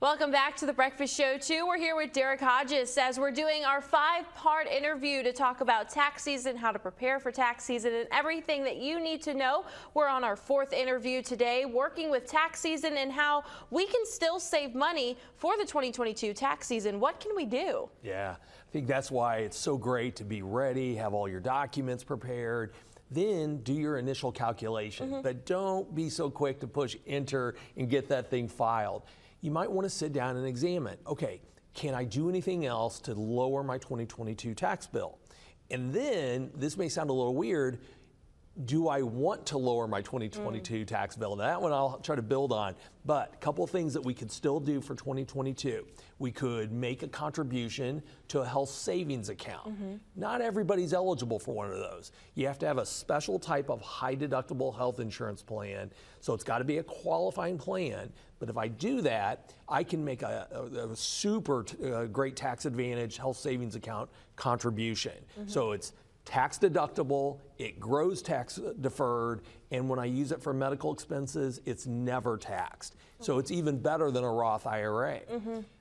Welcome back to the Breakfast Show 2. We're here with Derieck Hodges as we're doing our 5-part interview to talk about tax season, how to prepare for tax season, and everything that you need to know. We're on our 4th interview today, working with tax season and how we can still save money for the 2022 tax season. What can we do? Yeah, I think that's why it's so great to be ready, have all your documents prepared. Then do your initial calculation, but don't be so quick to push enter and get that thing filed. You might want to sit down and examine, okay, can I do anything else to lower my 2022 tax bill? And then, this may sound a little weird, do I want to lower my 2022 tax bill? Now, that one I'll try to build on, but a couple of things that we could still do for 2022. We could make a contribution to a health savings account. Not everybody's eligible for one of those. You have to have a special type of high deductible health insurance plan, so it's got to be a qualifying plan. But if I do that, I can make a super great tax advantage health savings account contribution. So it's tax deductible, it grows tax deferred, and when I use it for medical expenses, it's never taxed. So it's even better than a Roth IRA.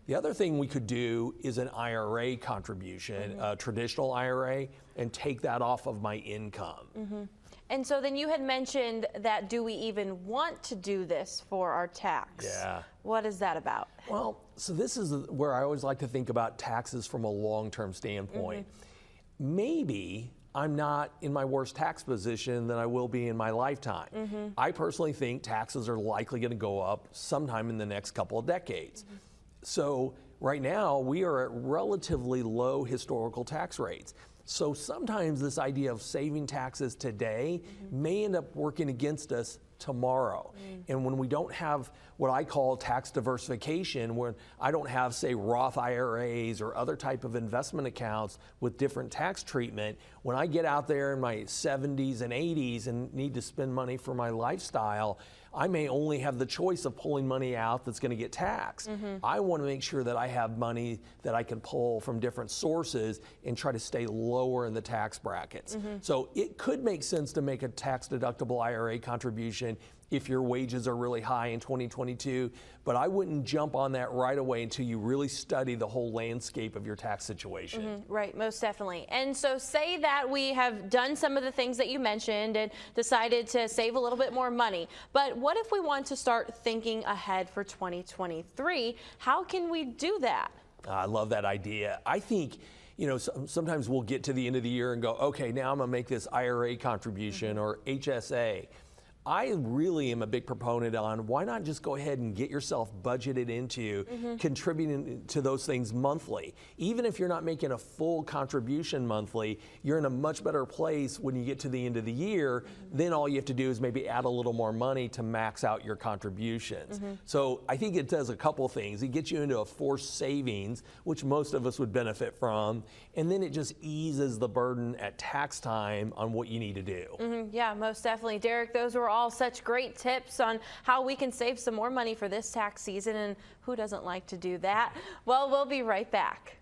The other thing we could do is an IRA contribution, a traditional IRA, and take that off of my income. And so then you had mentioned that do we even want to do this for our tax? Yeah. What is that about? Well, so this is where I always like to think about taxes from a long-term standpoint. Maybe I'm not in my worst tax position than I will be in my lifetime. I personally think taxes are likely going to go up sometime in the next couple of decades. So right now we are at relatively low historical tax rates. So sometimes this idea of saving taxes today may end up working against us tomorrow. And when we don't have what I call tax diversification, when I don't have, say, Roth IRAs or other type of investment accounts with different tax treatment, when I get out there in my 70s and 80s and need to spend money for my lifestyle, I may only have the choice of pulling money out that's going to get taxed. I want to make sure that I have money that I can pull from different sources and try to stay lower in the tax brackets. So it could make sense to make a tax deductible IRA contribution if your wages are really high in 2022, but I wouldn't jump on that right away until you really study the whole landscape of your tax situation. Right, most definitely. And so say that we have done some of the things that you mentioned and decided to save a little bit more money, but what if we want to start thinking ahead for 2023? How can we do that? I love that idea. I think, you know, sometimes we'll get to the end of the year and go, okay, now I'm gonna make this IRA contribution or HSA. I really am a big proponent on why not just go ahead and get yourself budgeted into contributing to those things monthly. Even if you're not making a full contribution monthly, you're in a much better place when you get to the end of the year. Then all you have to do is maybe add a little more money to max out your contributions. So I think it does a couple things. It gets you into a forced savings, which most of us would benefit from, and then it just eases the burden at tax time on what you need to do. Yeah, most definitely. Derieck, those were all such great tips on how we can save some more money for this tax season, and who doesn't like to do that? Well, we'll be right back.